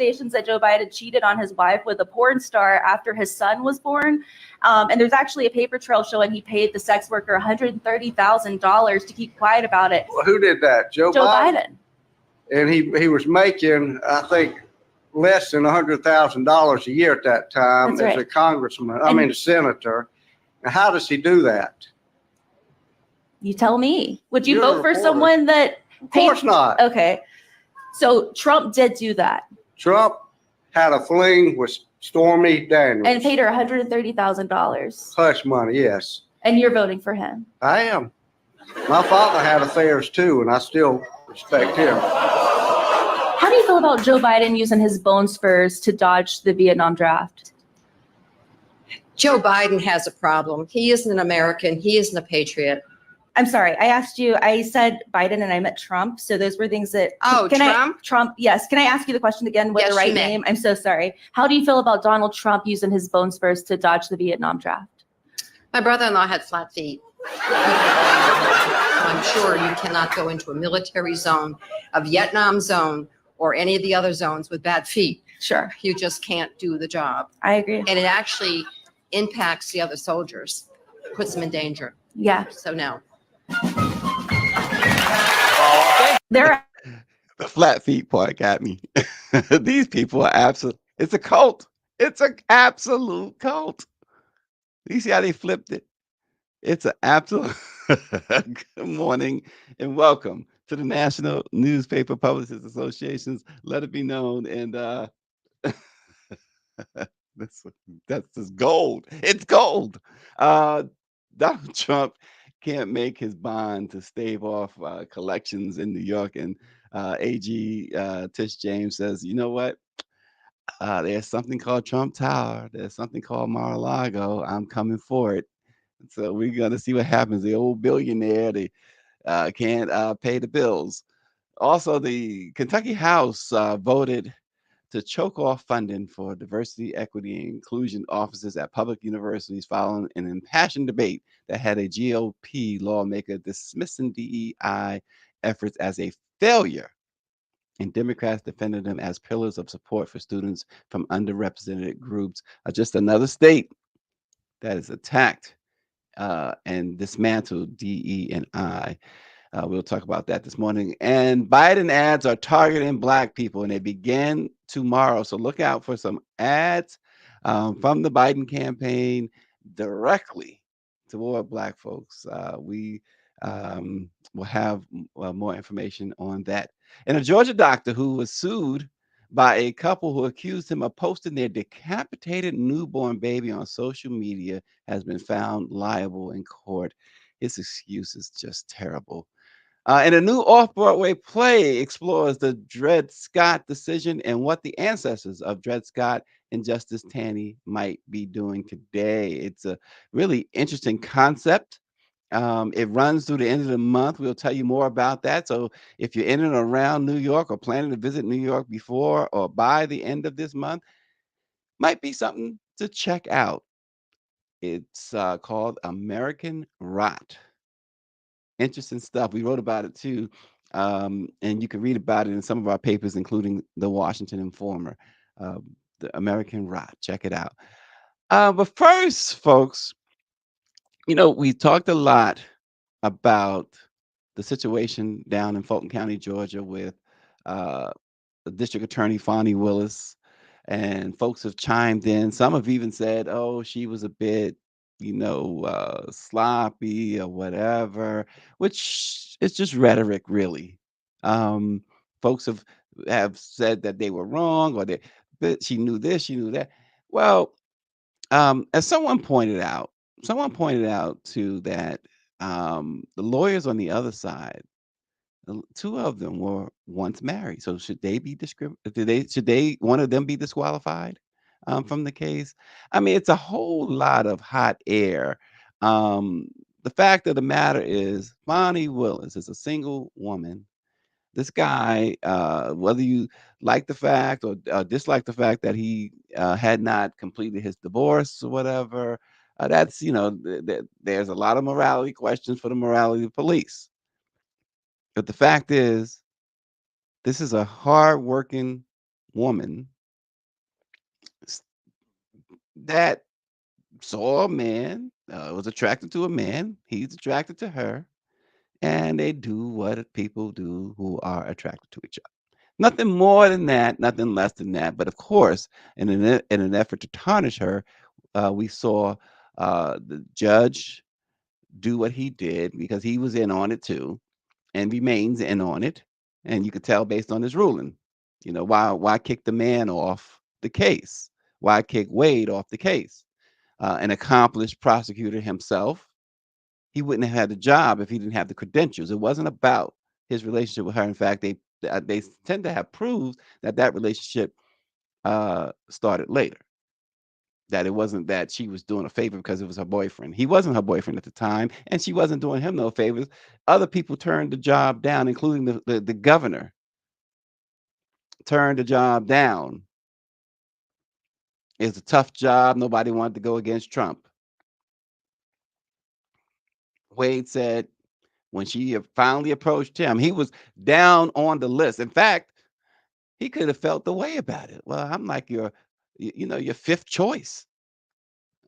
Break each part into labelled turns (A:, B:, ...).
A: accusations that Joe Biden cheated on his wife with a porn star after his son was born. And there's actually a paper trail showing he paid the sex worker $130,000 to keep quiet about it.
B: Well, who did that? Joe
A: Biden.
B: And he was making, I think, less than $100,000 a year at that time as a congressman. A senator. Now, how does he do that?
A: You tell me. Would you vote for someone that?
B: Of course not.
A: Okay. So Trump did do that.
B: Trump had a fling with Stormy Daniels.
A: And paid her $130,000.
B: Hush money, yes.
A: And you're voting for him.
B: I am. My father had affairs too, and I still respect him.
A: How do you feel about Joe Biden using his bone spurs to dodge the Vietnam draft?
C: Joe Biden has a problem. He isn't an American. He isn't a patriot.
A: I'm sorry. I asked you, I said Biden and I meant Trump. So those were things that.
C: Oh, Trump?
A: Trump, yes. Can I ask you the question again with the right name? I'm so sorry. How do you feel about Donald Trump using his bone spurs to dodge the Vietnam draft?
C: My brother-in-law had flat feet. I'm sure you cannot go into a military zone, a Vietnam zone, or any of the other zones with bad feet.
A: Sure.
C: You just can't do the job.
A: I agree.
C: And it actually impacts the other soldiers, puts them in danger.
A: Yeah.
C: So no.
A: The
D: flat feet part got me. These people are absolute. It's a cult. It's an absolute cult. You see how they flipped it? It's an absolute. Good morning and welcome to the National Newspaper Publishers Association's Let It Be Known. And that's just gold. It's gold. Donald Trump can't make his bond to stave off collections in New York. And AG Tish James says, you know what? There's something called Trump Tower. There's something called Mar-a-Lago. I'm coming for it. So we're going to see what happens. The old billionaire, they can't pay the bills. Also, the Kentucky House voted to choke off funding for diversity, equity, and inclusion offices at public universities following an impassioned debate that had a GOP lawmaker dismissing DEI efforts as a failure, and Democrats defended them as pillars of support for students from underrepresented groups. Just another state that is attacked and dismantled DE&I. We'll talk about that this morning. And Biden ads are targeting Black people, and they begin tomorrow. So look out for some ads from the Biden campaign directly toward Black folks. We will have more information on that. And a Georgia doctor who was sued by a couple who accused him of posting their decapitated newborn baby on social media has been found liable in court. His excuse is just terrible. And a new Off-Broadway play explores the Dred Scott decision and what the ancestors of Dred Scott and Justice Taney might be doing today. It's a really interesting concept. It runs through the end of the month. We'll tell you more about that. So if you're in and around New York or planning to visit New York before or by the end of this month, might be something to check out. It's called American Rot. Interesting stuff. We wrote about it too. And you can read about it in some of our papers, including the Washington Informer, the American Rot. Check it out. But first, folks, you know, we talked a lot about the situation down in Fulton County, Georgia, with the District Attorney Fonnie Willis, and folks have chimed in. Some have even said, "Oh, she was a bit, sloppy or whatever," which is just rhetoric, really. Folks have said that they were wrong, or that she knew this, she knew that. Well, as someone pointed out too that the lawyers on the other side, two of them were once married. So should they be should one of them be disqualified from the case? I mean, it's a whole lot of hot air. The fact of the matter is, Fonnie Willis is a single woman. This guy, whether you like the fact or dislike the fact that he had not completed his divorce or whatever, that's, there's a lot of morality questions for the morality police. But the fact is, this is a hardworking woman that saw a man, was attracted to a man, he's attracted to her, and they do what people do who are attracted to each other. Nothing more than that, nothing less than that. But of course, in an effort to tarnish her, we saw the judge do what he did because he was in on it too and remains in on it. And you could tell based on his ruling. Why kick the man off the case? Why kick Wade off the case? An accomplished prosecutor himself, he wouldn't have had the job if he didn't have the credentials. It wasn't about his relationship with her. In fact, they tend to have proved that relationship started later. That it wasn't that she was doing a favor because it was her boyfriend. He wasn't her boyfriend at the time, and she wasn't doing him no favors. Other people turned the job down, including the governor turned the job down. It's a tough job. Nobody wanted to go against Trump. Wade said when she finally approached him, he was down on the list. In fact, he could have felt the way about it. Well, I'm like your fifth choice.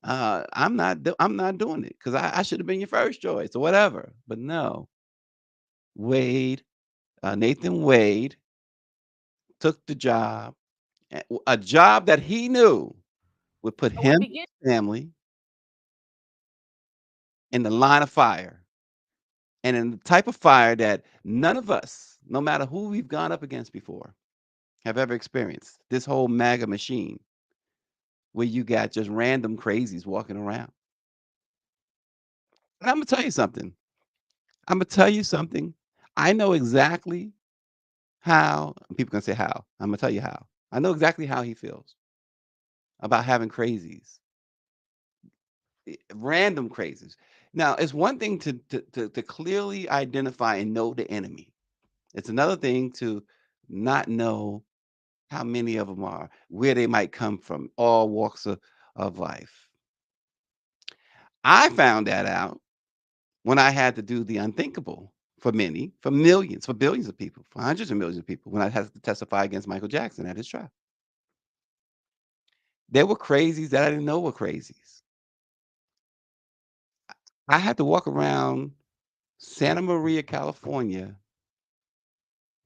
D: I'm not doing it because I should have been your first choice or whatever. But no, Wade, Nathan Wade took the job, a job that he knew would put
A: It would
D: him,
A: begin.
D: family, in the line of fire, and in the type of fire that none of us, no matter who we've gone up against before, have ever experienced. This whole MAGA machine where you got just random crazies walking around. And I'm gonna tell you something. I'm gonna tell you something. I know exactly how people can say how. I'm gonna tell you how. I know exactly how he feels about having crazies, random crazies. Now, it's one thing to clearly identify and know the enemy. It's another thing to not know how many of them are, where they might come from, all walks of life. I found that out when I had to do the unthinkable for many, for millions, for billions of people, for hundreds of millions of people, when I had to testify against Michael Jackson at his trial. There were crazies that I didn't know were crazies. I had to walk around Santa Maria, California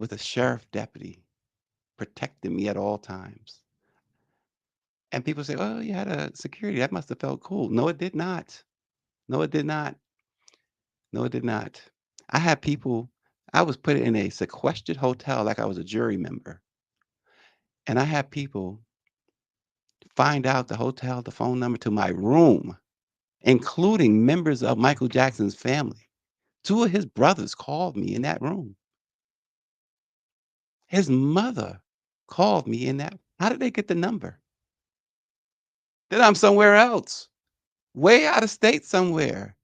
D: with a sheriff deputy protecting me at all times. And people say, "Oh, you had a security. That must have felt cool." No, it did not. No, it did not. No, it did not. I had people, I was put in a sequestered hotel like I was a jury member. And I had people find out the phone number to my room, including members of Michael Jackson's family. Two of his brothers called me in that room. His mother called me in that. How did they get the number? Then I'm somewhere else, way out of state somewhere.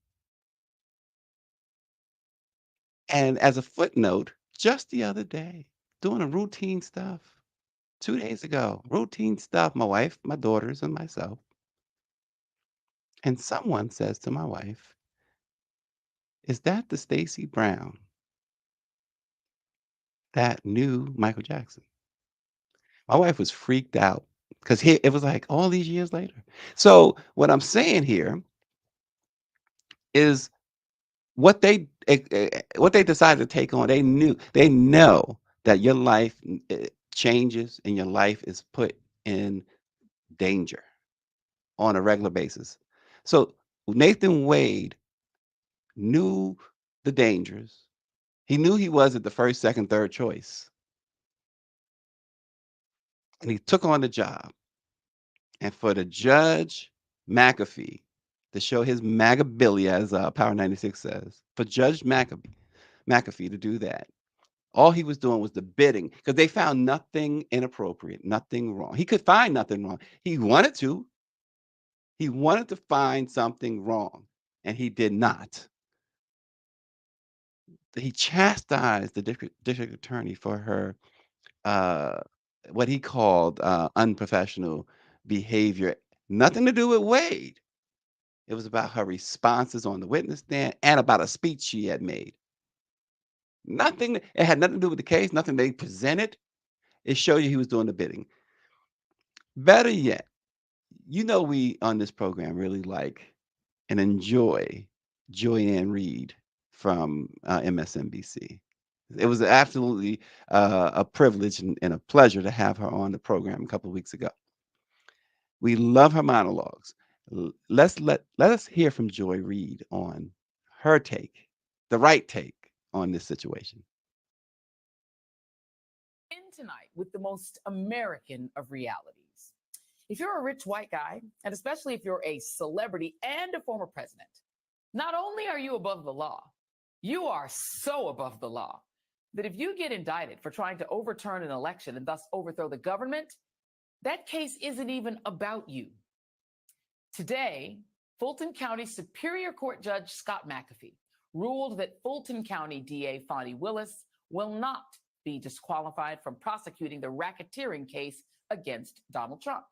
D: And as a footnote, just the other day, doing a routine stuff, 2 days ago, routine stuff, my wife, my daughters, and myself. And someone says to my wife, "Is that the Stacey Brown that knew Michael Jackson?" My wife was freaked out because it was like all these years later. So what I'm saying here is what they decided to take on. They know that your life changes and your life is put in danger on a regular basis. So Nathan Wade knew the dangers. He knew he wasn't the first, second, third choice. And he took on the job. And for the Judge McAfee to show his MAGAbilly, as Power 96 says, for Judge McAfee to do that, all he was doing was the bidding because they found nothing inappropriate, nothing wrong. He could find nothing wrong. He wanted to. He wanted to find something wrong, and he did not. He chastised the district attorney for her uh, what he called unprofessional behavior. Nothing to do with Wade. It was about her responses on the witness stand and about a speech she had made. Nothing. It had nothing to do with the case. Nothing they presented. It showed you he was doing the bidding. Better yet, we on this program really like and enjoy Joyanne Reed from MSNBC. It was absolutely a privilege and a pleasure to have her on the program a couple of weeks ago. We love her monologues. Let us hear from Joy Reid on her take, the right take on this situation.
E: In tonight with the most American of realities. If you're a rich white guy, and especially if you're a celebrity and a former president, not only are you above the law, you are so above the law that if you get indicted for trying to overturn an election and thus overthrow the government, that case isn't even about you. Today, Fulton County Superior Court Judge Scott McAfee ruled that Fulton County DA Fani Willis will not be disqualified from prosecuting the racketeering case against Donald Trump.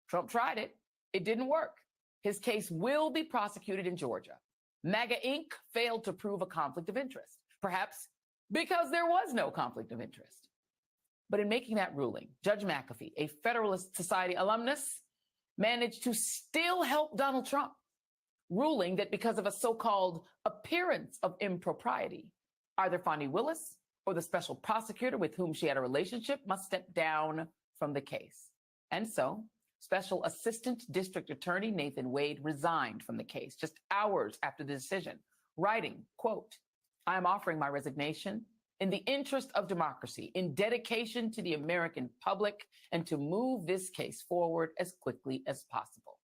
E: Trump tried it. It didn't work. His case will be prosecuted in Georgia. MAGA Inc. failed to prove a conflict of interest, perhaps because there was no conflict of interest. But in making that ruling, Judge McAfee, a Federalist Society alumnus, managed to still help Donald Trump, ruling that because of a so-called appearance of impropriety, either Fani Willis or the special prosecutor with whom she had a relationship must step down from the case. And so, Special Assistant District Attorney Nathan Wade resigned from the case just hours after the decision, writing, quote, "I am offering my resignation in the interest of democracy, in dedication to the American public, and to move this case forward as quickly as possible."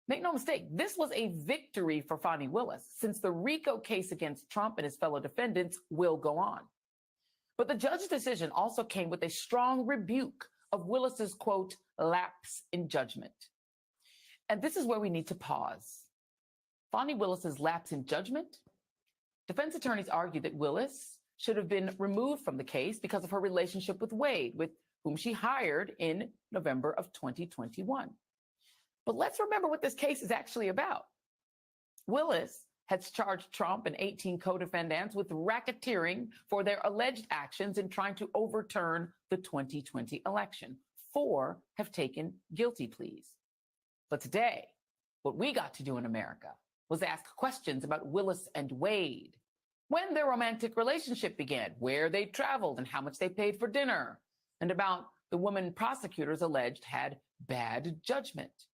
E: Make no mistake, this was a victory for Fani Willis, since the RICO case against Trump and his fellow defendants will go on. But the judge's decision also came with a strong rebuke of Willis's, quote, lapse in judgment. And this is where we need to pause. Fani Willis's lapse in judgment? Defense attorneys argue that Willis should have been removed from the case because of her relationship with Wade, with whom she hired in November of 2021. But let's remember what this case is actually about. Willis has charged Trump and 18 co-defendants with racketeering for their alleged actions in trying to overturn the 2020 election. 4 have taken guilty pleas. But today, what we got to do in America was ask questions about Willis and Wade, when their romantic relationship began, where they traveled, and how much they paid for dinner, and about the woman prosecutors alleged had bad judgment.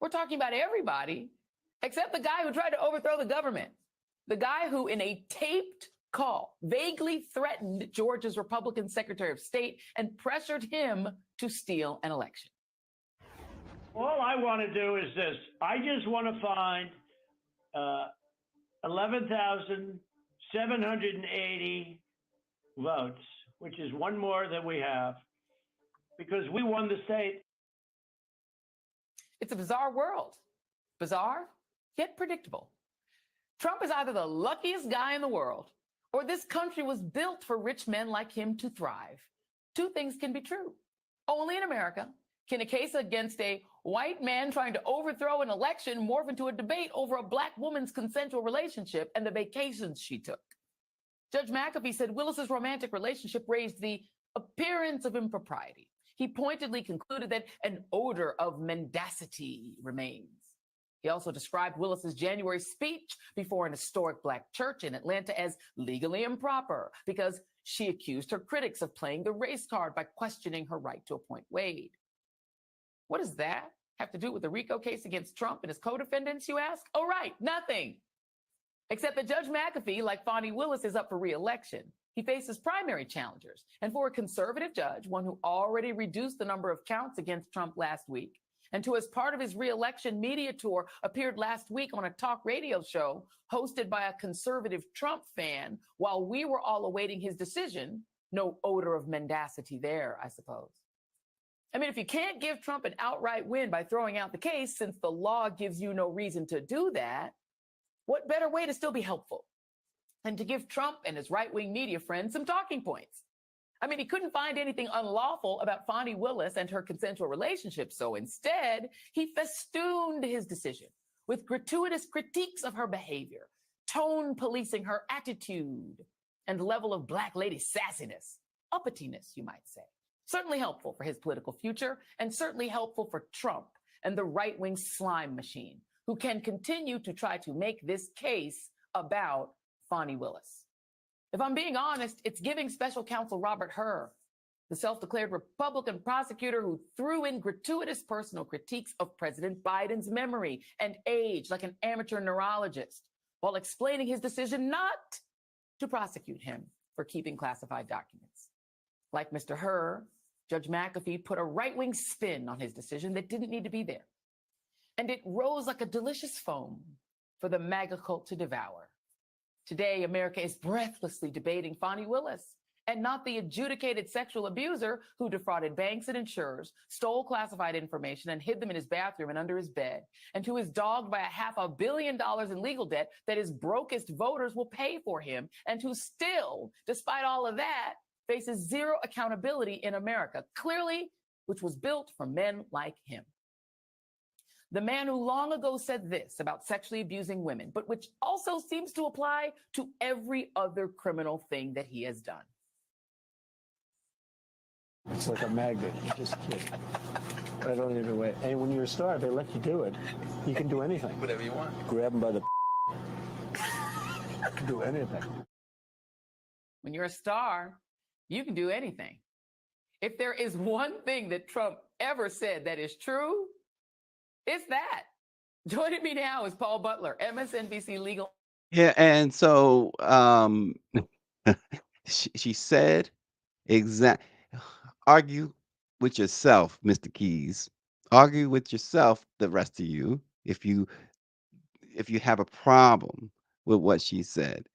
E: We're talking about everybody except the guy who tried to overthrow the government, the guy who in a taped call vaguely threatened Georgia's Republican Secretary of State and pressured him to steal an election.
F: All I want to do is this. I just want to find 11,780 votes, which is one more than we have, because we won the state.
E: It's a bizarre world. Bizarre, yet predictable. Trump is either the luckiest guy in the world, or this country was built for rich men like him to thrive. Two things can be true. Only in America can a case against a white man trying to overthrow an election morph into a debate over a black woman's consensual relationship and the vacations she took. Judge McAfee said Willis's romantic relationship raised the appearance of impropriety. He pointedly concluded that an odor of mendacity remains. He also described Willis's January speech before an historic black church in Atlanta as legally improper because she accused her critics of playing the race card by questioning her right to appoint Wade. What does that have to do with the RICO case against Trump and his co-defendants, you ask? Oh, right, nothing. Except that Judge McAfee, like Fani Willis, is up for re-election. He faces primary challengers. And for a conservative judge, one who already reduced the number of counts against Trump last week, and who, as part of his re-election media tour, appeared last week on a talk radio show hosted by a conservative Trump fan while we were all awaiting his decision, no odor of mendacity there, I suppose. I mean, if you can't give Trump an outright win by throwing out the case, since the law gives you no reason to do that, what better way to still be helpful than to give Trump and his right-wing media friends some talking points? I mean, he couldn't find anything unlawful about Fani Willis and her consensual relationship, so instead, he festooned his decision with gratuitous critiques of her behavior, tone policing her attitude and level of black lady sassiness, uppityness, you might say. Certainly helpful for his political future, and certainly helpful for Trump and the right-wing slime machine, who can continue to try to make this case about Fani Willis. If I'm being honest, it's giving special counsel Robert Hur, the self-declared Republican prosecutor who threw in gratuitous personal critiques of President Biden's memory and age like an amateur neurologist, while explaining his decision not to prosecute him for keeping classified documents. Like Mr. Hur, Judge McAfee put a right-wing spin on his decision that didn't need to be there. And it rose like a delicious foam for the MAGA cult to devour. Today, America is breathlessly debating Fani Willis, and not the adjudicated sexual abuser who defrauded banks and insurers, stole classified information and hid them in his bathroom and under his bed, and who is dogged by $500 million in legal debt that his brokest voters will pay for him, and who still, despite all of that, faces zero accountability in America, clearly, which was built for men like him. The man who long ago said this about sexually abusing women, but which also seems to apply to every other criminal thing that he has done.
G: It's like a magnet. You just I don't even wait. And when you're a star, they let you do it. You can do anything.
D: Whatever you want.
G: Grab them by the you can do anything.
E: When you're a star, you can do anything. If there is one thing that Trump ever said that is true, it's that. Joining me now is Paul Butler, MSNBC legal.
D: Yeah, and so she said argue with yourself, Mr. Keys. Argue with yourself, the rest of you, if you have a problem with what she said.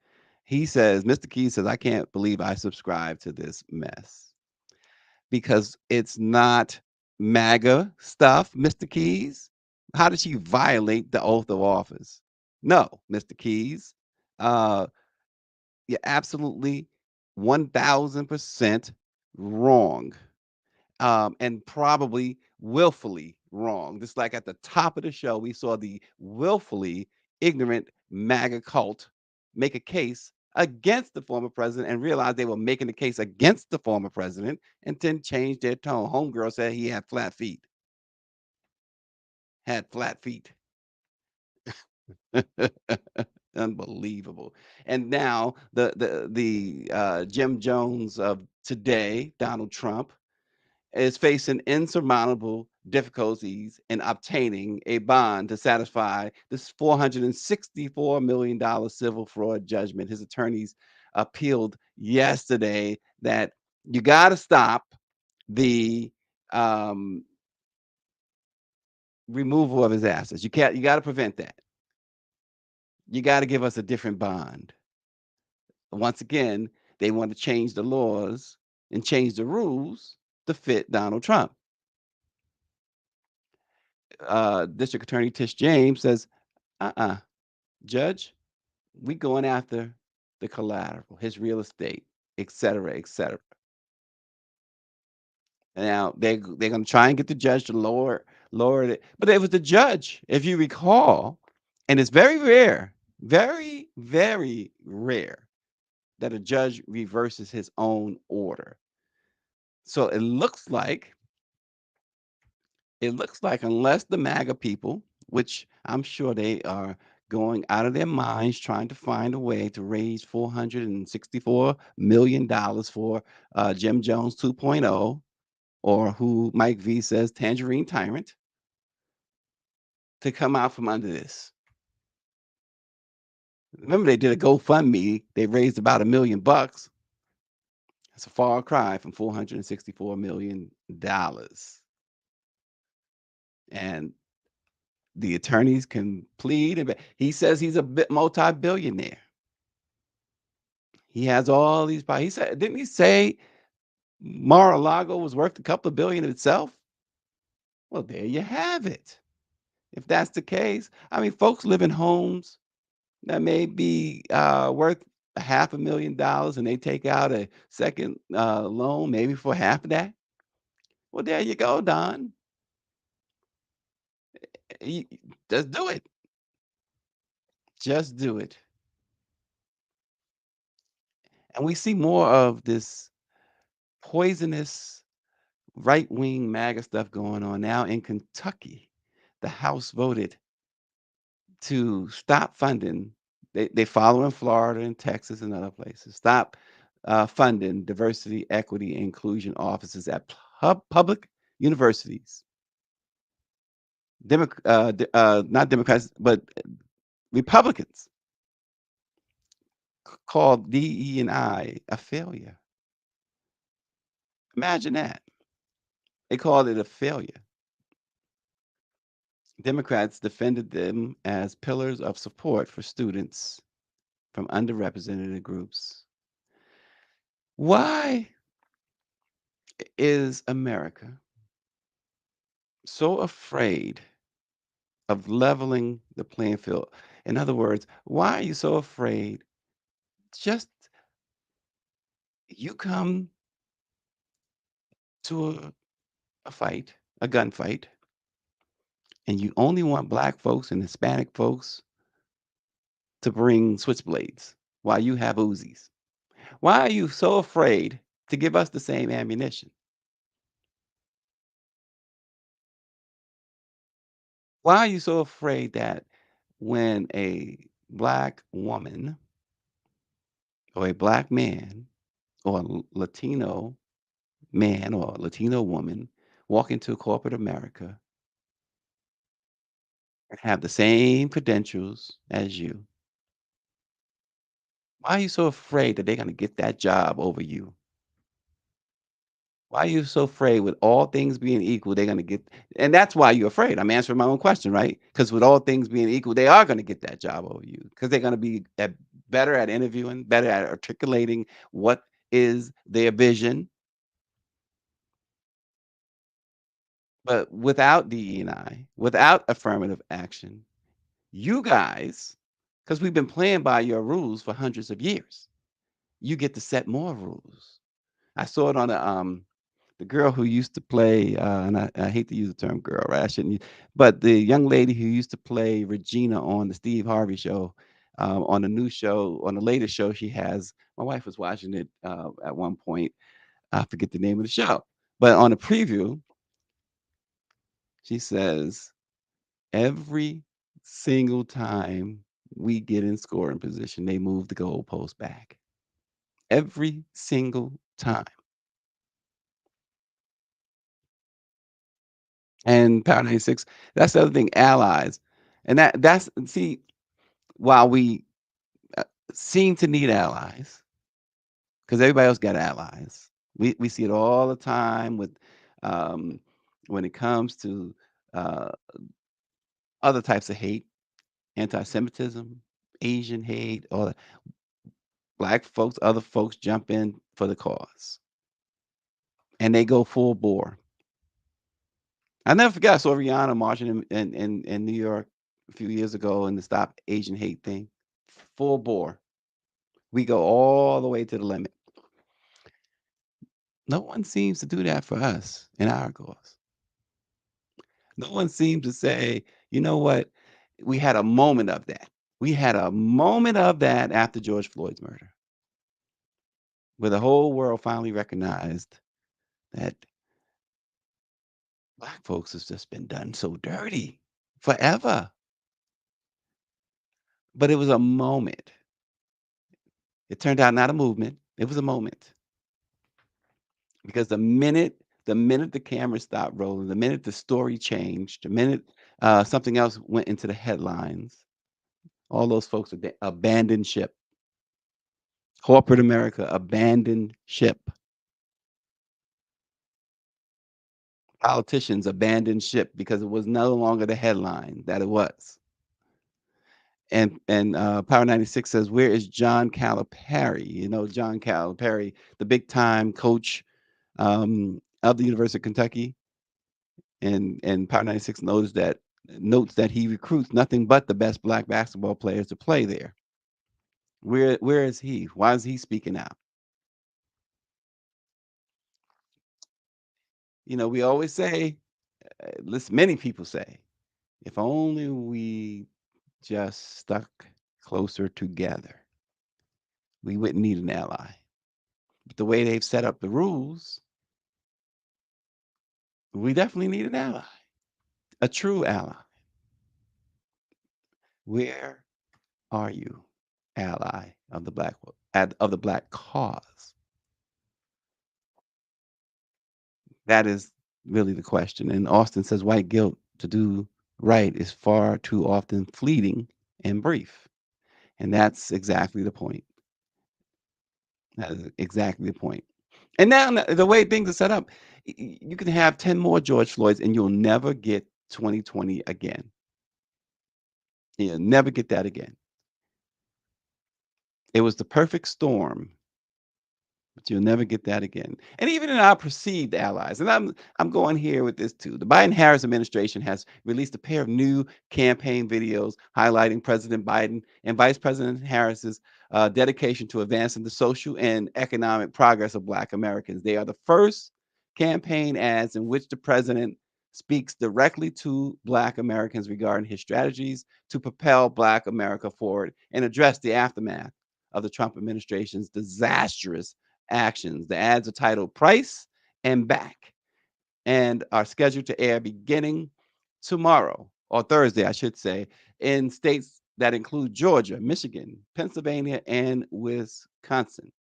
D: He says, Mr. Keys says, I can't believe I subscribe to this mess because it's not MAGA stuff, Mr. Keys. How did she violate the oath of office? No, Mr. Keys. You're absolutely 1000% wrong. And probably willfully wrong. Just like at the top of the show, we saw the willfully ignorant MAGA cult make a case against the former president and realize they were making a case against the former president and then change their tone. Homegirl said he had flat feet. Had flat feet. Unbelievable. And now the Jim Jones of today, Donald Trump, is facing insurmountable difficulties in obtaining a bond to satisfy this $464 million civil fraud judgment. His attorneys appealed yesterday that you got to stop the removal of his assets. You got to prevent that. You got to give us a different bond. Once again, they want to change the laws and change the rules to fit Donald Trump. District Attorney Tish James says, Judge, we going after the collateral, his real estate, et cetera, et cetera. Now, they're going to try and get the judge to lower it. But it was the judge, if you recall, and it's very rare, very, very rare that a judge reverses his own order. So it looks like unless the MAGA people, which I'm sure they are going out of their minds trying to find a way to raise $464 million for Jim Jones 2.0, or who Mike V says Tangerine Tyrant, to come out from under this. Remember, they did a GoFundMe. They raised about $1 million. That's a far cry from $464 million. And the attorneys can plead. He says he's a multi-billionaire. He has all these. He said, didn't he say Mar-a-Lago was worth a couple of billion itself? Well, there you have it. If that's the case, I mean, folks live in homes that may be worth $500,000, and they take out a second loan, maybe for half of that. Well, there you go, Don. Just do it. Just do it. And we see more of this poisonous right-wing MAGA stuff going on. Now in Kentucky, the House voted to stop funding. They follow in Florida and Texas and other places. Stop funding diversity, equity, and inclusion offices at public universities. Not Democrats, but Republicans called DE&I a failure. Imagine that. They called it a failure. Democrats defended them as pillars of support for students from underrepresented groups. Why is America so afraid of leveling the playing field? In other words, why are you so afraid? Just you come to a fight, a gunfight, and you only want black folks and Hispanic folks to bring switchblades while you have Uzis. Why are you so afraid to give us the same ammunition? Why are you so afraid that when a black woman or a black man or a Latino man or a Latino woman walk into corporate America and have the same credentials as you, why are you so afraid that they're going to get that job over you? Why are you so afraid with all things being equal, they're going to get, and that's why you're afraid. I'm answering my own question, right? Because with all things being equal, they are going to get that job over you because they're going to be better at interviewing, better at articulating what is their vision. But without DE&I, without affirmative action, you guys, because we've been playing by your rules for hundreds of years, you get to set more rules. I saw it on the girl who used to play, and I hate to use the term girl, right? I shouldn't use, but the young lady who used to play Regina on the Steve Harvey show, on the new show, on the latest show she has. My wife was watching it at one point. I forget the name of the show, but on the preview, she says, every single time we get in scoring position, they move the goalpost back. Every single time. And Power 96, that's the other thing, allies. And that's see, while we seem to need allies, because everybody else got allies. We see it all the time with when it comes to uh, other types of hate, anti-Semitism, Asian hate, all that. Black folks, other folks jump in for the cause, and they go full bore. I never forget I saw Rihanna marching in New York a few years ago in the Stop Asian Hate thing. Full bore. We go all the way to the limit. No one seems to do that for us in our cause. No one seems to say, you know what? We had a moment of that. We had a moment of that after George Floyd's murder, where the whole world finally recognized that black folks has just been done so dirty forever. But it was a moment. It turned out not a movement. It was a moment. Because the minute the camera stopped rolling, the minute the story changed, the minute something else went into the headlines, all those folks abandoned ship. Corporate America abandoned ship. Politicians abandoned ship because it was no longer the headline that it was. And Power 96 says, where is John Calipari? You know, John Calipari, the big time coach of the University of Kentucky. And Power 96 notes that he recruits nothing but the best black basketball players to play there. Where is he? Why is he speaking out? You know, we always say, listen, many people say, if only we just stuck closer together, we wouldn't need an ally. But the way they've set up the rules, we definitely need an ally, a true ally. Where are you, ally of the black cause? That is really the question. And Austin says white guilt to do right is far too often fleeting and brief. And that's exactly the point. That is exactly the point. And now the way things are set up, you can have 10 more George Floyds and you'll never get 2020 again. You'll never get that again. It was the perfect storm, but you'll never get that again. And even in our perceived allies, and I'm going here with this too. The Biden-Harris administration has released a pair of new campaign videos highlighting President Biden and Vice President Harris's dedication to advancing the social and economic progress of Black Americans. They are the first campaign ads in which the president speaks directly to Black Americans regarding his strategies to propel Black America forward and address the aftermath of the Trump administration's disastrous actions. The ads are titled Price and Back and are scheduled to air beginning tomorrow, or Thursday, I should say, in states that include Georgia, Michigan, Pennsylvania, and Wisconsin.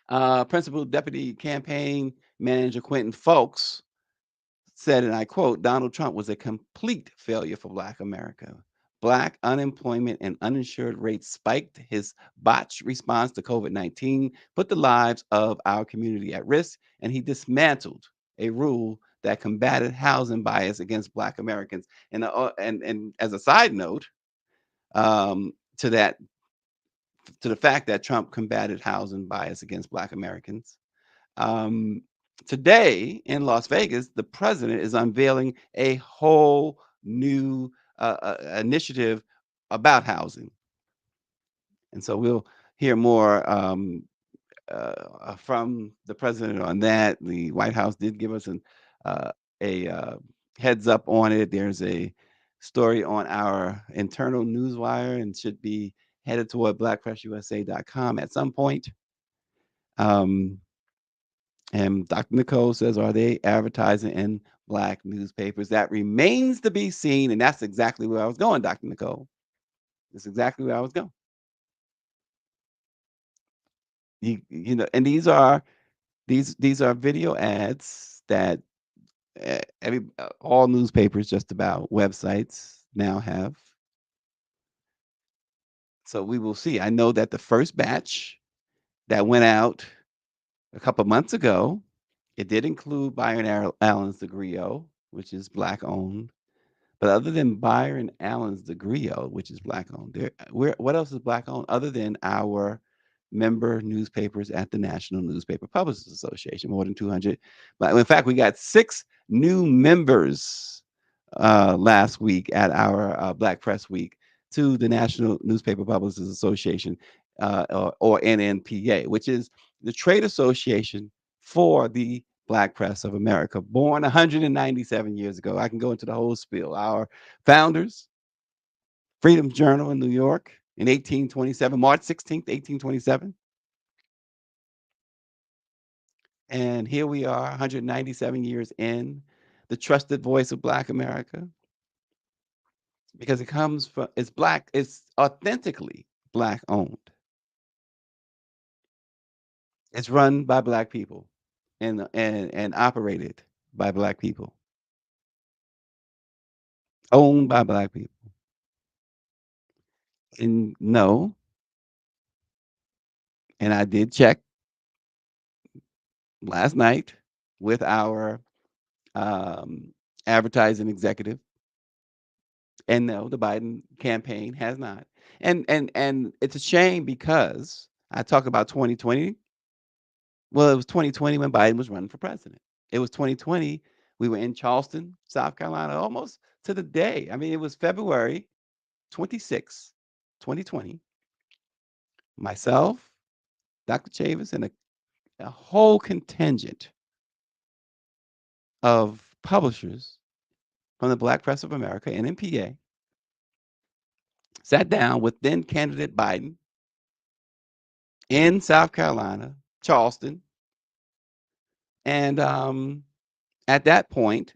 D: Principal Deputy Campaign Manager Quentin Folks said, and I quote, Donald Trump was a complete failure for Black America. Black unemployment and uninsured rates spiked. His botched response to COVID-19 put the lives of our community at risk, and he dismantled a rule that combated housing bias against Black Americans. And as a side note, to that, to the fact that Trump combated housing bias against Black Americans, today in Las Vegas, the president is unveiling a whole new initiative about housing. And so we'll hear more from the president on that. The White House did give us a heads up on it. There's a story on our internal newswire and should be headed toward blackpressusa.com at some point. And Dr. Nicole says, are they advertising in Black newspapers? That remains to be seen. And that's exactly where I was going, Dr. Nicole. That's exactly where I was going. You know, and these are video ads that all newspapers, just about, websites now have. So we will see. I know that the first batch that went out a couple months ago, it did include Byron Allen's The Griot, which is Black owned. But other than Byron Allen's The Griot, which is Black owned, what else is Black owned other than our member newspapers at the National Newspaper Publishers Association? More than 200. But in fact, we got 6 new members last week at our Black Press Week to the National Newspaper Publishers Association, or NNPA, which is the trade association for the Black Press of America, born 197 years ago. I can go into the whole spiel. Our founders, Freedom Journal in New York in 1827, March 16th, 1827. And here we are, 197 years in, the trusted voice of Black America, because it comes from, it's Black, it's authentically Black owned. It's run by Black people and operated by Black people, owned by Black people. And no, and I did check last night with our advertising executive, and no, the Biden campaign has not. And it's a shame because I talk about 2020. Well, it was 2020 when Biden was running for president. It was 2020. We were in Charleston, South Carolina, almost to the day. I mean, it was February 26, 2020. Myself, Dr. Chavis, and a whole contingent of publishers from the Black Press of America, NNPA, sat down with then candidate Biden in South Carolina Charleston. And at that point,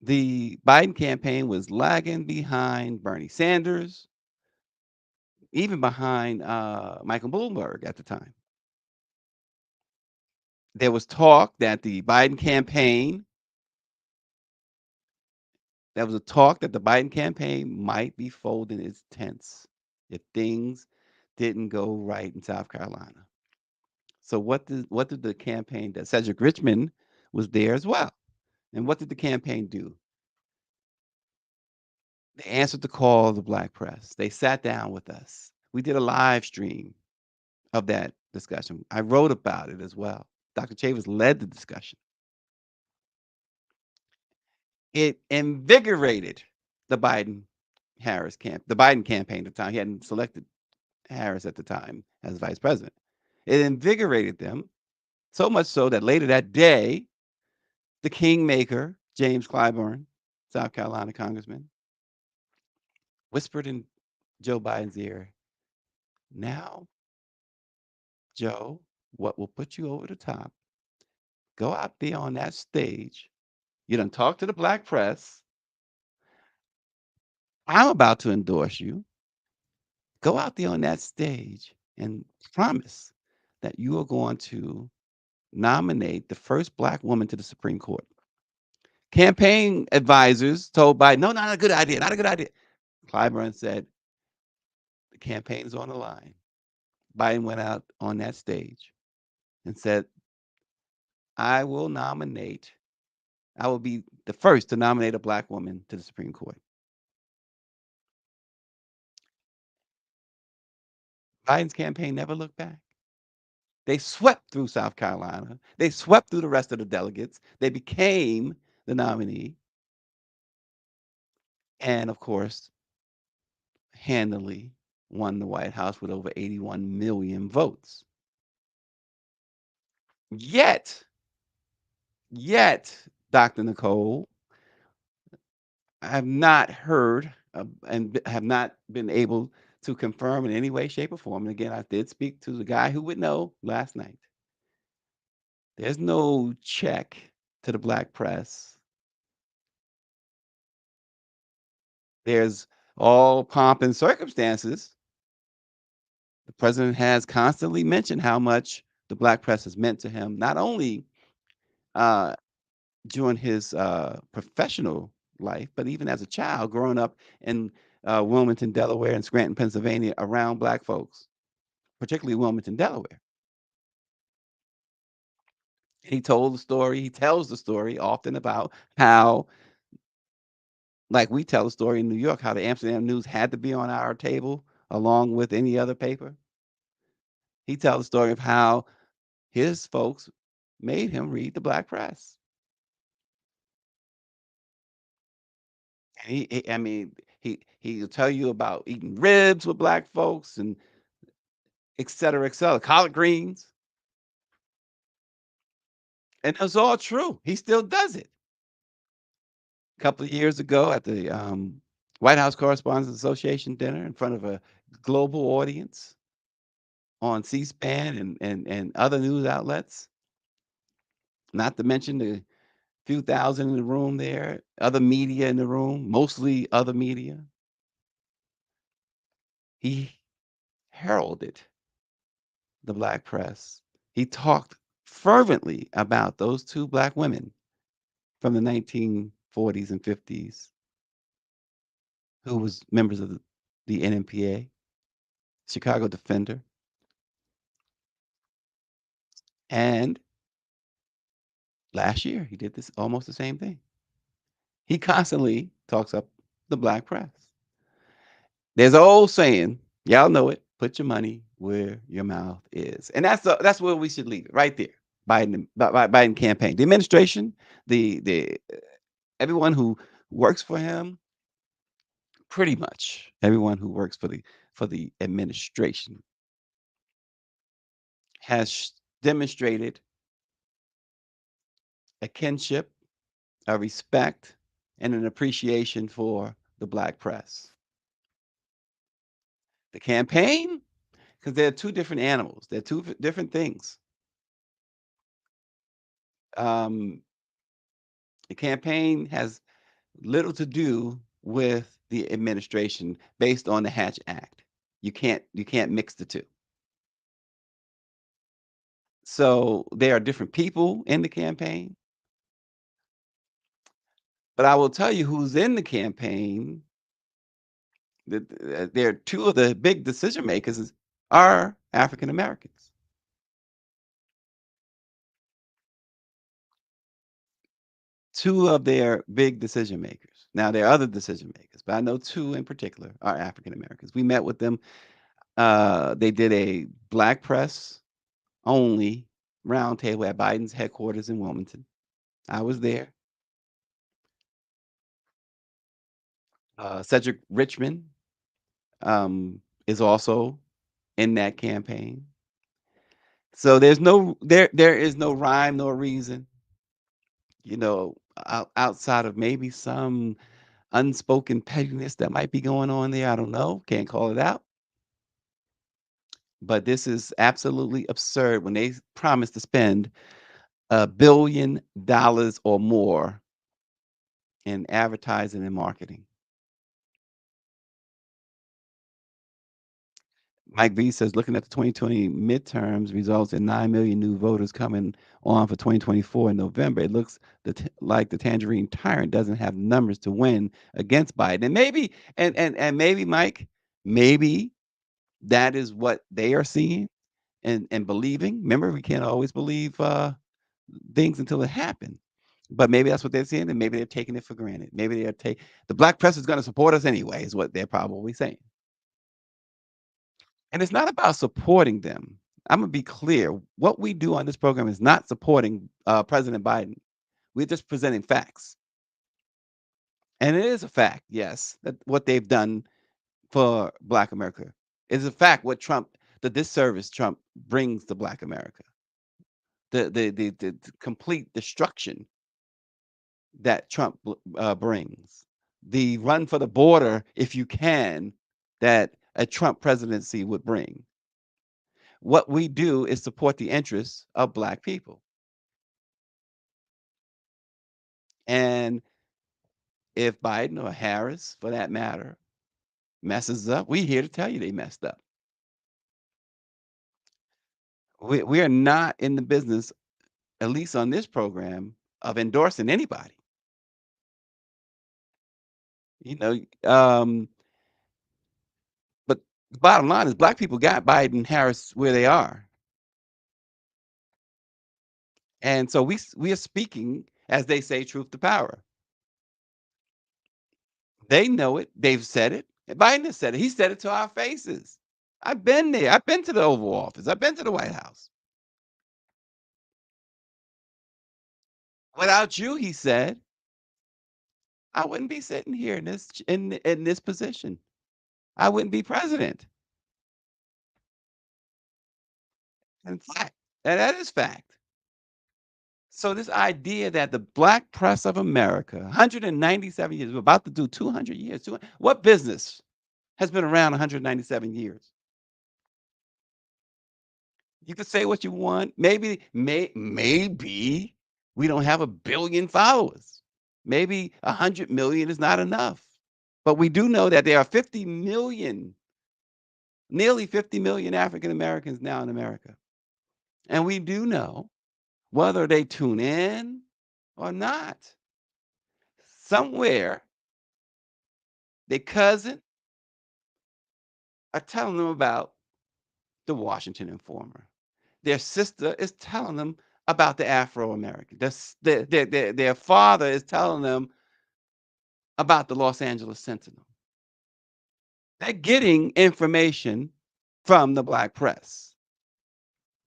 D: the Biden campaign was lagging behind Bernie Sanders, even behind Michael Bloomberg at the time. There was talk that the Biden campaign, there was a talk that the Biden campaign might be folding its tents if things didn't go right in South Carolina. So what did the campaign do? Cedric Richmond was there as well. And what did the campaign do? They answered the call of the black press. They sat down with us. We did a live stream of that discussion. I wrote about it as well. Dr. Chavis led the discussion. It invigorated the the Biden campaign at the time. He hadn't selected Harris at the time as vice president. It invigorated them so much so that later that day, the kingmaker, James Clyburn, South Carolina congressman, whispered in Joe Biden's ear, "Now, Joe, what will put you over the top? Go out there on that stage. You done talk to the black press. I'm about to endorse you. Go out there on that stage and promise that you are going to nominate the first black woman to the Supreme Court." Campaign advisors told Biden, "No, not a good idea, not a good idea." Clyburn said, "The campaign is on the line." Biden went out on that stage and said, I will be the first to nominate a black woman to the Supreme Court." Biden's campaign never looked back. They swept through South Carolina. They swept through the rest of the delegates. They became the nominee. And of course, handily won the White House with over 81 million votes. Yet, Dr. Nicole, I have not heard and have not been able to confirm in any way, shape, or form. And again, I did speak to the guy who would know last night. There's no check to the black press. There's all pomp and circumstances. The president has constantly mentioned how much the black press has meant to him, not only uh, during his professional life, but even as a child growing up in Wilmington, Delaware, and Scranton, Pennsylvania, around black folks, particularly Wilmington, Delaware. He tells the story often about how, like we tell the story in New York, how the Amsterdam News had to be on our table along with any other paper. He tells the story of how his folks made him read the black press. And I mean, he'll tell you about eating ribs with black folks and et cetera, collard greens. And it's all true. He still does it. A couple of years ago at the White House Correspondents Association dinner in front of a global audience on C-SPAN and other news outlets, not to mention the few thousand in the room there, other media in the room, mostly other media. He heralded the black press. He talked fervently about those two black women from the 1940s and 50s who was members of the NMPA, Chicago Defender. And last year, he did this almost the same thing. He constantly talks up the black press. There's an old saying, y'all know it, put your money where your mouth is. And that's where we should leave it, right there. Biden campaign. The administration, the everyone who works for him, pretty much everyone who works for the administration has demonstrated a kinship, a respect, and an appreciation for the black press. The campaign because they're two different animals. They're two different things. The campaign has little to do with the administration based on the Hatch Act. You can't mix the two. So there are different people in the campaign, but I will tell you who's in the campaign. There are two of the big decision makers are African Americans. Two of their big decision makers. Now there are other decision makers, but I know two in particular are African Americans. We met with them. They did a black press only roundtable at Biden's headquarters in Wilmington. I was there. Cedric Richmond is also in that campaign. So there is no rhyme nor reason, outside of maybe some unspoken pettiness that might be going on there. I don't know. Can't call it out. But this is absolutely absurd when they promise to spend $1 billion or more in advertising and marketing. Mike V says, looking at the 2020 midterms results in 9 million new voters coming on for 2024 in November, it looks like the Tangerine Tyrant doesn't have numbers to win against Biden. And maybe, and maybe, Mike, maybe that is what they are seeing and believing. Remember, we can't always believe things until it happens. But maybe that's what they're seeing, and maybe they're taking it for granted. Maybe the black press is going to support us anyway, is what they're probably saying. And it's not about supporting them. I'm gonna be clear. What we do on this program is not supporting President Biden. We're just presenting facts. And it is a fact, yes, that what they've done for Black America. It is a fact the disservice Trump brings to Black America. The complete destruction that Trump brings. The run for the border, if you can, that a Trump presidency would bring. What we do is support the interests of Black people. And if Biden or Harris, for that matter, messes up, we're here to tell you they messed up. We are not in the business, at least on this program, of endorsing anybody. You know, but the bottom line is Black people got Biden and Harris where they are. And so we are speaking, as they say, truth to power. They know it. They've said it. Biden has said it. He said it to our faces. I've been there. I've been to the Oval Office. I've been to the White House. Without you, he said, I wouldn't be sitting here in this position. I wouldn't be president. In fact, and that is fact. So this idea that the black press of America, 197 years, we're about to do 200 years. What business has been around 197 years? You can say what you want. Maybe we don't have 1 billion followers. Maybe 100 million is not enough. But we do know that there are 50 million, nearly 50 million African Americans now in America. And we do know whether they tune in or not, somewhere their cousin are telling them about the Washington Informer. Their sister is telling them about the Afro-American. Their father is telling them about the Los Angeles Sentinel. They're getting information from the black press.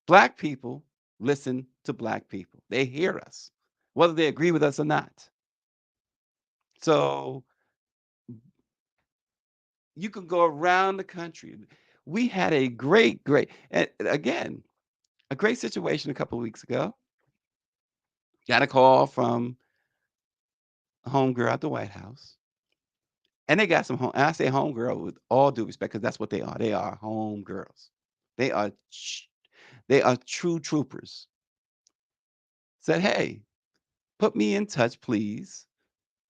D: Black people listen to black people. They hear us, whether they agree with us or not. So you can go around the country. We had a great, again, a great situation a couple of weeks ago. Got a call from a homegirl at the White House. And they got some home. And I say homegirl with all due respect, because that's what they are. They are homegirls. They are they are true troopers. Said, hey, put me in touch, please,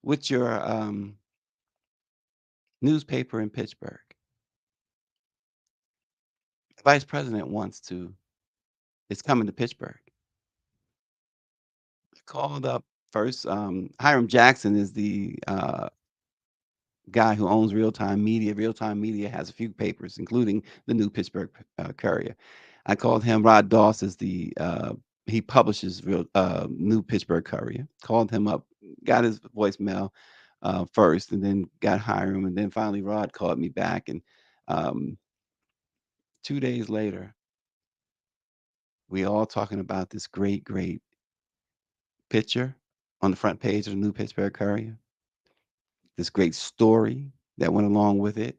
D: with your newspaper in Pittsburgh. The vice president is coming to Pittsburgh. I called up first. Hiram Jackson is the guy who owns Real Time Media. Real Time Media has a few papers, including the New Pittsburgh Courier. I called him. Rod Doss is the he publishes New Pittsburgh Courier. Called him up, got his voicemail first, and then got Hiram, and then finally Rod called me back, and 2 days later, we all talking about this great picture on the front page of the New Pittsburgh Courier. This great story that went along with it.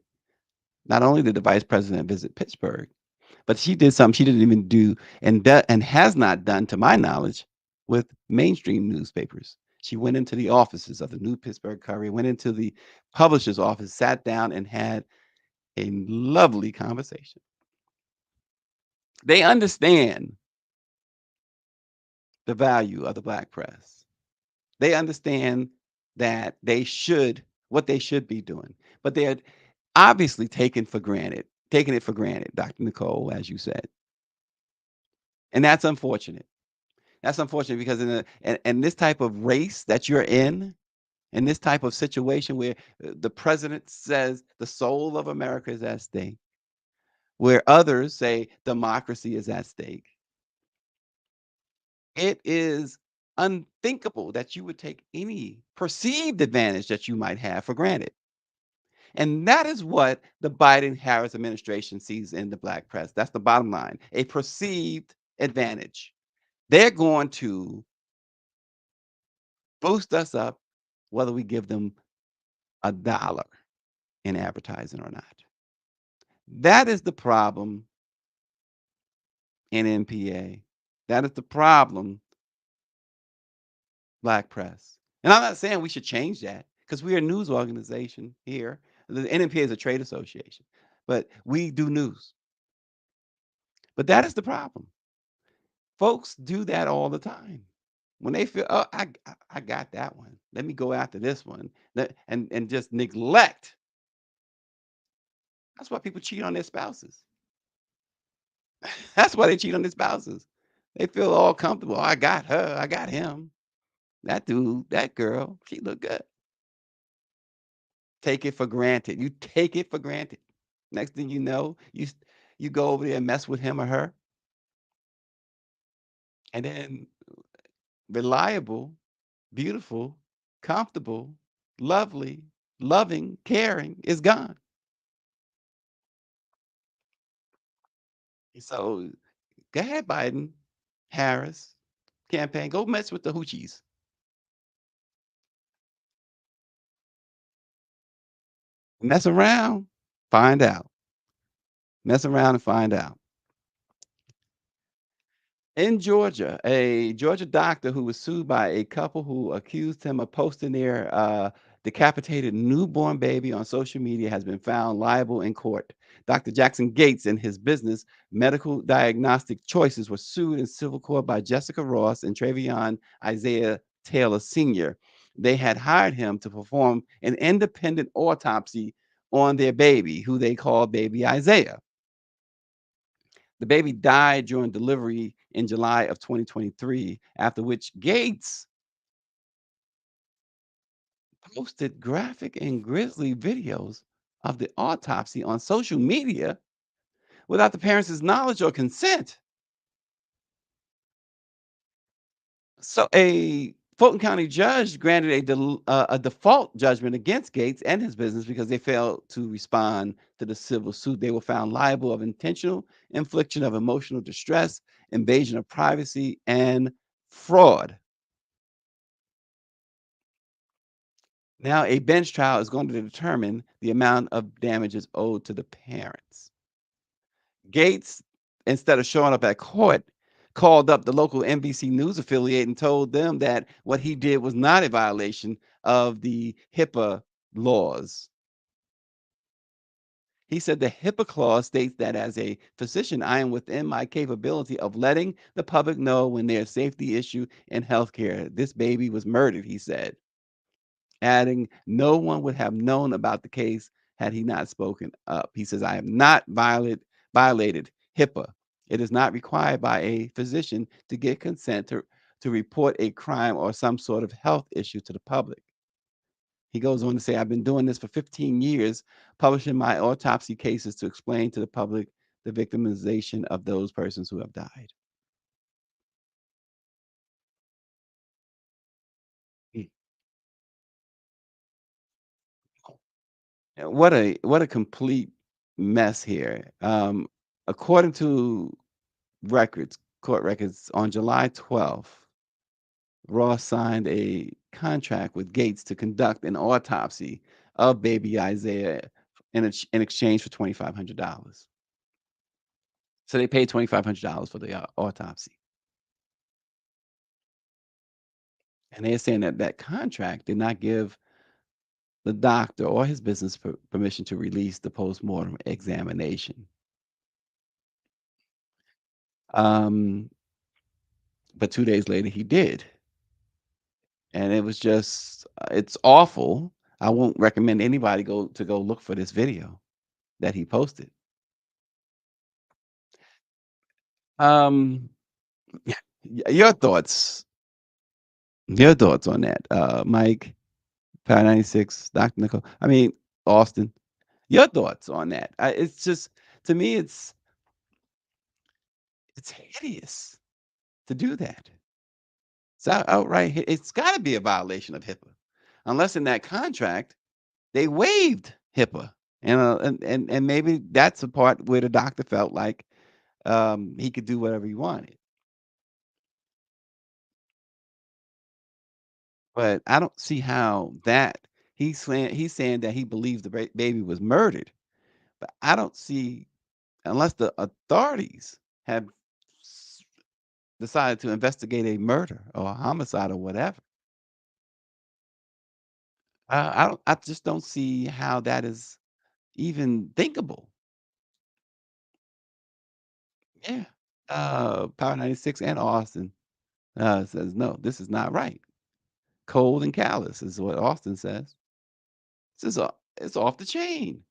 D: Not only did the vice president visit Pittsburgh, but she did something she didn't even do and has not done, to my knowledge, with mainstream newspapers. She went into the offices of the New Pittsburgh Courier, went into the publisher's office, sat down, and had a lovely conversation. They understand the value of the Black press. They understand that what they should be doing, but they're obviously taking it for granted, Dr. Nicole, as you said. And that's unfortunate. That's unfortunate because in this type of race that you're in this type of situation where the president says the soul of America is at stake, where others say democracy is at stake, it is unthinkable that you would take any perceived advantage that you might have for granted. And that is what the Biden-Harris administration sees in the Black press. That's the bottom line, a perceived advantage. They're going to boost us up whether we give them $1 in advertising or not. That is the problem in NPA. That is the problem, Black press. And I'm not saying we should change that because we're a news organization here. The NPA is a trade association, but we do news. But that is the problem. Folks do that all the time. When they feel, oh, I got that one. Let me go after this one. And just neglect. That's why people cheat on their spouses. That's why they cheat on their spouses. They feel all comfortable. Oh, I got her. I got him. That dude, that girl, she look good. Take it for granted. You take it for granted. Next thing you know, you go over there and mess with him or her. And then reliable, beautiful, comfortable, lovely, loving, caring is gone. So go ahead, Biden, Harris, campaign, go mess with the hoochies. Mess around, find out. Mess around and find out. In Georgia, a Georgia doctor who was sued by a couple who accused him of posting their decapitated newborn baby on social media has been found liable in court. Dr. Jackson Gates and his business, Medical Diagnostic Choices, were sued in civil court by Jessica Ross and Travion Isaiah Taylor Sr. They had hired him to perform an independent autopsy on their baby, who they called baby Isaiah. The baby died during delivery in July of 2023, after which Gates posted graphic and grisly videos of the autopsy on social media without the parents' knowledge or consent. So a Fulton County judge granted a default judgment against Gates and his business because they failed to respond to the civil suit. They were found liable of intentional infliction of emotional distress, invasion of privacy, and fraud. Now, a bench trial is going to determine the amount of damages owed to the parents. Gates, instead of showing up at court, called up the local NBC News affiliate and told them that what he did was not a violation of the HIPAA laws. He said the HIPAA clause states that as a physician, I am within my capability of letting the public know when there's safety issue in healthcare. This baby was murdered, he said, adding, no one would have known about the case had he not spoken up. He says, I have not violated HIPAA. It is not required by a physician to get consent to report a crime or some sort of health issue to the public. He goes on to say, I've been doing this for 15 years, publishing my autopsy cases to explain to the public the victimization of those persons who have died. What a complete mess here. According to court records, on July 12th, Ross signed a contract with Gates to conduct an autopsy of baby Isaiah in exchange for $2,500. So they paid $2,500 for the autopsy. And they're saying that that contract did not give the doctor or his business permission to release the postmortem examination. But 2 days later, he did. And it was just, it's awful. I won't recommend anybody go look for this video that he posted. Um, your thoughts on that, Mike, Power 96, Dr. Nicole. I mean, Austin. Your thoughts on that? It's just, to me, it's hideous to do that. It's outright. It's got to be a violation of HIPAA, unless in that contract they waived HIPAA, and maybe that's the part where the doctor felt like he could do whatever he wanted. But I don't see how that he's saying that he believes the baby was murdered, but I don't see, unless the authorities have decided to investigate a murder or a homicide or whatever. I just don't see how that is even thinkable. Yeah. Power 96 and Austin says, no, this is not right. Cold and callous is what Austin says. This is it's off the chain.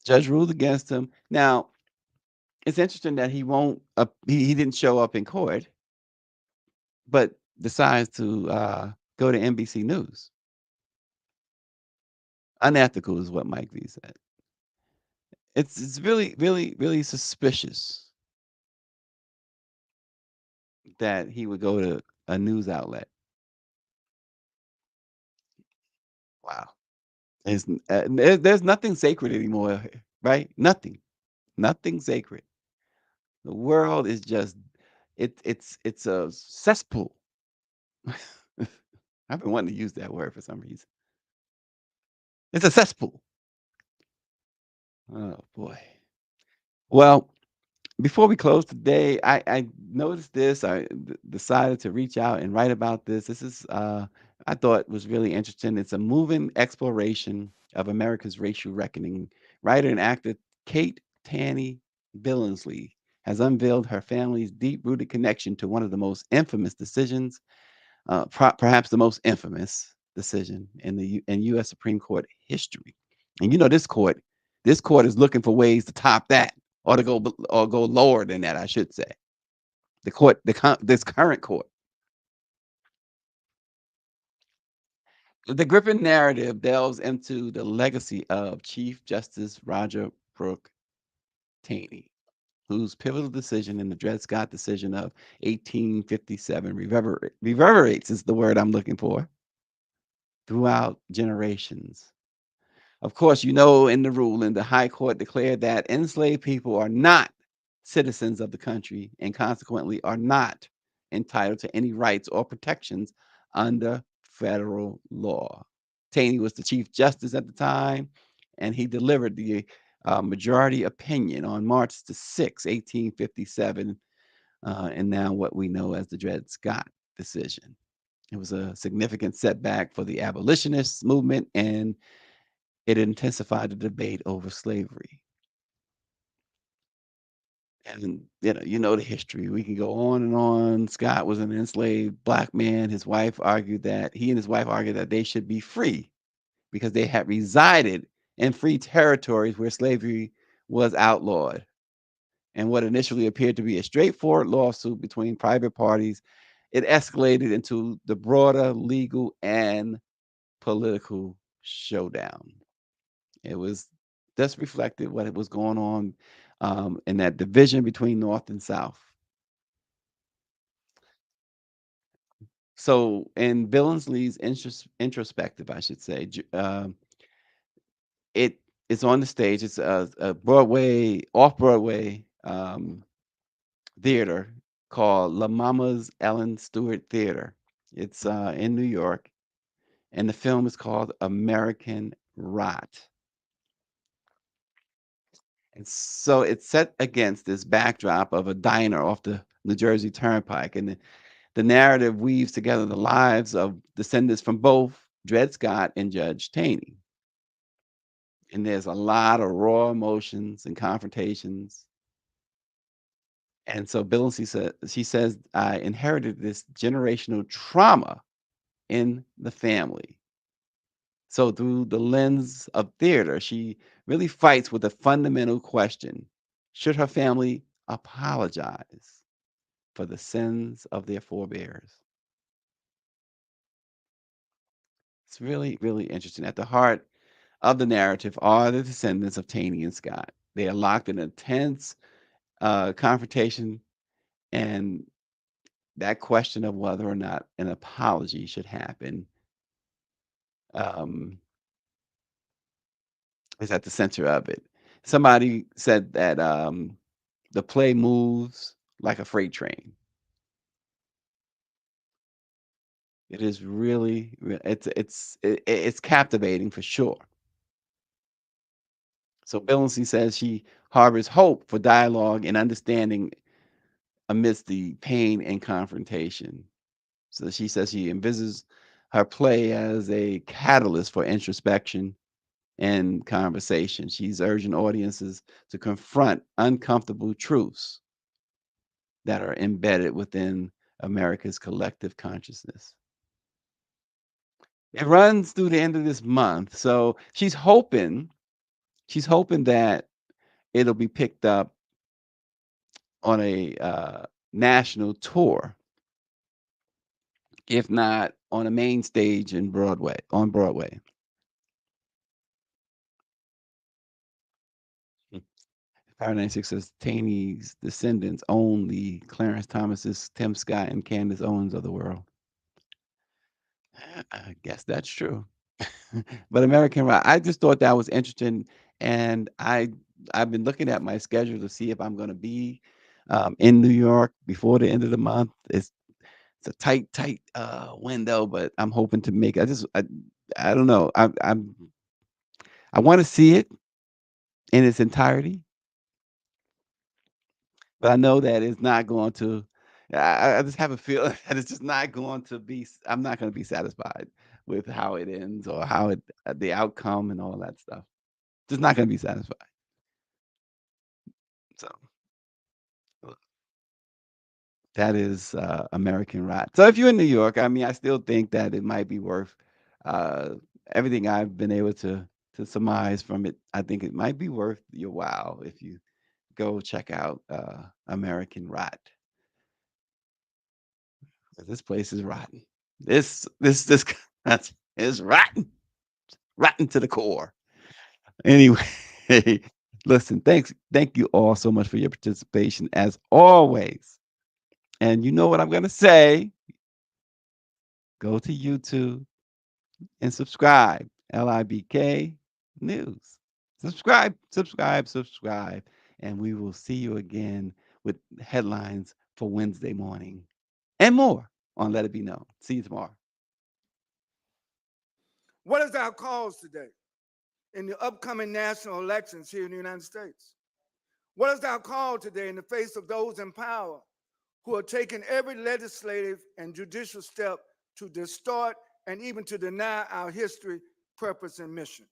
D: Judge ruled against him. Now, it's interesting that he won't, he didn't show up in court, but decides to go to NBC News. Unethical is what Mike V said. It's really, really, really suspicious that he would go to a news outlet. Wow. There's nothing sacred anymore, right? Nothing sacred. The world is just it's a cesspool. I've been wanting to use that word for some reason. It's a cesspool. Oh boy. Well, before we close today, I noticed this. I decided to reach out and write about this. This is I thought was really interesting. It's a moving exploration of America's racial reckoning. Writer and actor Kate Taney Billingsley has unveiled her family's deep-rooted connection to one of the most infamous decisions, perhaps the most infamous decision in U.S. Supreme Court history. And you know, this court is looking for ways to top that, or to go lower than that, I should say. This current court. The gripping narrative delves into the legacy of Chief Justice Roger Brooke Taney, whose pivotal decision in the Dred Scott decision of 1857 reverberates is the word I'm looking for, throughout generations. Of course, you know, in the ruling, the High Court declared that enslaved people are not citizens of the country and consequently are not entitled to any rights or protections under federal law. Taney was the Chief Justice at the time, and he delivered the majority opinion on March the 6th, 1857, and now what we know as the Dred Scott decision. It was a significant setback for the abolitionist movement, and it intensified the debate over slavery. And you know the history. We can go on and on. Scott was an enslaved black man. His wife argued that he and his wife argued that they should be free because they had resided in free territories where slavery was outlawed. And what initially appeared to be a straightforward lawsuit between private parties, it escalated into the broader legal and political showdown. It was just reflected what it was going on in that division between North and South. So, in Billingsley's introspective, I should say, it is on the stage. It's a Broadway, off-Broadway theater called La Mama's Ellen Stewart Theater. It's in New York, and the film is called American Rot. And so it's set against this backdrop of a diner off the New Jersey Turnpike. And the narrative weaves together the lives of descendants from both Dred Scott and Judge Taney. And there's a lot of raw emotions and confrontations. And so she says, I inherited this generational trauma in the family. So through the lens of theater, she really fights with a fundamental question. Should her family apologize for the sins of their forebears? It's really, really interesting. At the heart of the narrative are the descendants of Taney and Scott. They are locked in a tense confrontation, and that question of whether or not an apology should happen um, is at the center of it. Somebody said that the play moves like a freight train. It is really, it's captivating for sure. So Billingsley says she harbors hope for dialogue and understanding amidst the pain and confrontation. So she says she envisages her play as a catalyst for introspection and conversation. She's urging audiences to confront uncomfortable truths that are embedded within America's collective consciousness. It runs through the end of this month. So she's hoping that it'll be picked up on a national tour, if not on a main stage on Broadway. Power 96 says Taney's descendants own the Clarence Thomas's, Tim Scott, and Candace Owens of the world. I guess that's true. But American Rot, I just thought that was interesting, and I've been looking at my schedule to see if I'm going to be in New York before the end of the month. It's a tight window, but I'm hoping to make. I don't know. I want to see it in its entirety, but I know that it's not going to. I just have a feeling that it's just not going to be. I'm not going to be satisfied with how it ends or how the outcome and all that stuff. Just not going to be satisfied. So that is American Rot. So if you're in New York, I mean, I still think that it might be worth uh, everything I've been able to surmise from it. I think it might be worth your while if you go check out American Rot. This place is rotten. This is rotten, rotten to the core. Anyway, listen, thank you all so much for your participation as always. And you know what I'm gonna say? Go to YouTube and subscribe. LIBK News. Subscribe, and we will see you again with headlines for Wednesday morning and more on Let It Be Known. See you tomorrow.
H: What is our cause today in the upcoming national elections here in the United States? What is our call today in the face of those in power who are taking every legislative and judicial step to distort and even to deny our history, purpose, and mission?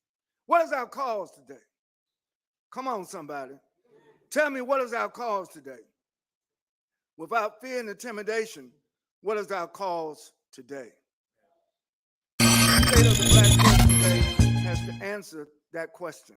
H: What is our cause today? Come on, somebody. Tell me, what is our cause today? Without fear and intimidation, what is our cause today? The state of the Black church today has to answer that question.